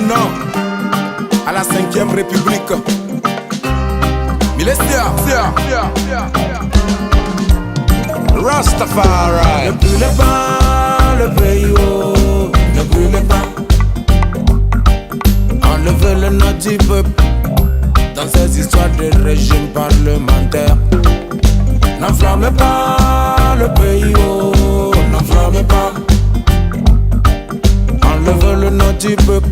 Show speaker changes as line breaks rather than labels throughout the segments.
non à la 5e République. Milesia,
Rastafari.
ne brûlez pas le pays, oh, ne brûlez pas. Enlevez le nom du peuple dans ces histoires de régime parlementaire. N'enflammez pas le pays, oh, n'enflammez pas. Enlevez le nom du peuple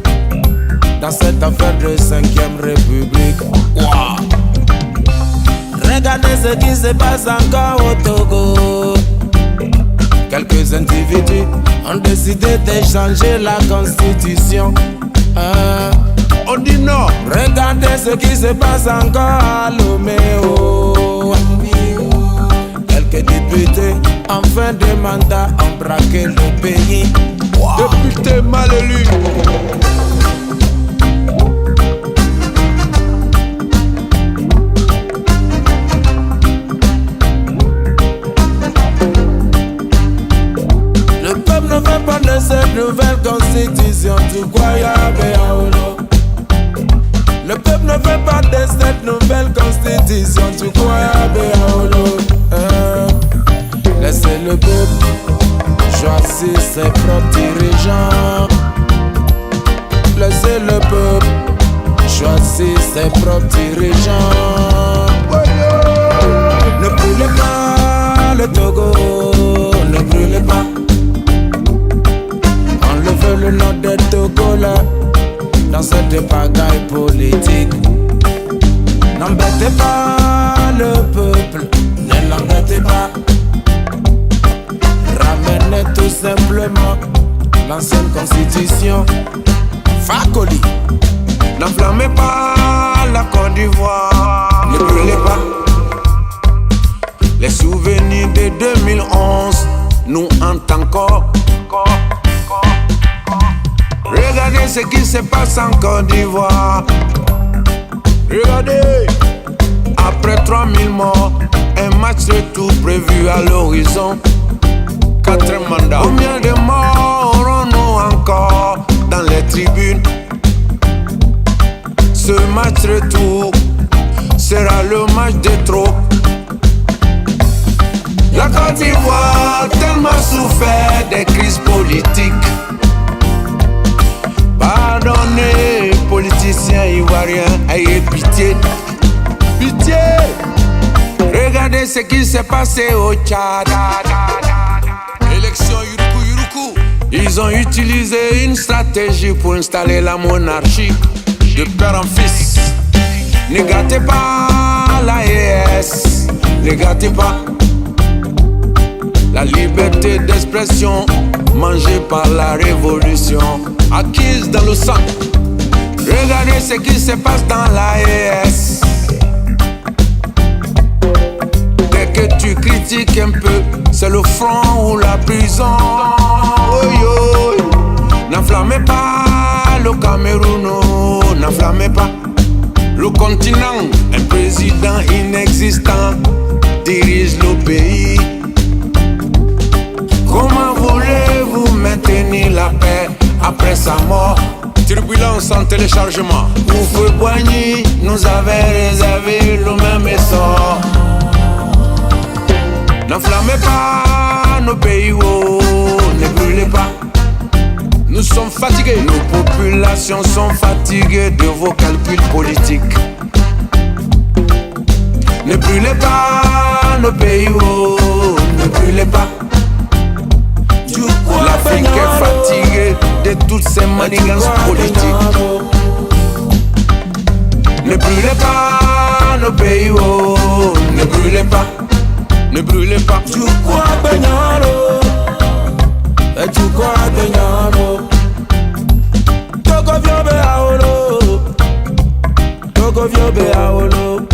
dans cette affaire de 5e République. Wow. Regardez ce qui se passe encore au Togo. Quelques individus ont décidé de changer la constitution.
On dit non.
Regardez ce qui se passe encore à Lomé. Quelques députés en fin de mandat ont braqué le pays.
Wow. Député mal élu.
Le peuple ne veut pas de cette nouvelle constitution. Tu crois Yabeaolo. Le peuple ne veut pas de cette nouvelle constitution. Tu crois Yabeaolo. Laissez le peuple choisir ses propres dirigeants. Laissez le peuple choisir ses propres dirigeants. Ne brûlez pas le Togo, ne brûlez pas. Enlevez le nom des Togolais dans cette bagaille politique. N'embêtez pas le peuple, ne l'embêtez pas. Ramenez tout simplement l'ancienne constitution. Fakoli.
N'enflammez pas la Côte d'Ivoire. Ne brûlez pas. Les souvenirs de 2011 nous hantent encore. Regardez ce qui se passe en Côte d'Ivoire. Regardez. Après 3000 morts, un match retour prévu à l'horizon. 4 mandats. Combien de morts aurons-nous encore dans les tribunes? Ce match retour sera le match de trop. La Côte d'Ivoire a tellement souffert des crises politiques. Pardonnez, politiciens ivoiriens, ayez pitié. Pitié! Regardez ce qui s'est passé au Tchad.
Élection Yuruku.
Ils ont utilisé une stratégie pour installer la monarchie de père en fils. Ne gâtez pas la l'AES, ne gâtez pas la liberté d'expression mangée par la révolution, acquise dans le sang. Regardez ce qui se passe dans l'AES. Dès que tu critiques un peu, c'est le front ou la prison. N'enflammez pas le Cameroun, n'enflammez pas le continent. Un président inexistant dirige le pays. Comment voulez-vous maintenir la paix après sa mort?
Turbulence en téléchargement.
Oufoué Boigny nous avait réservé le même sort. N'enflammez pas nos pays, ne brûlez pas.
Nous sommes fatigués.
Nos populations sont fatiguées de vos calculs politiques. Ne brûlez pas nos pays, ne brûlez pas. L'Afrique est fatiguée de toutes ces manigances politiques. Ne brûlez pas nos pays, ne brûlez pas.
Ne brûlez pas.
Tu crois Benyaro,
et tu crois Benyaro. Togo vio be aolo, Togo vio be aolo.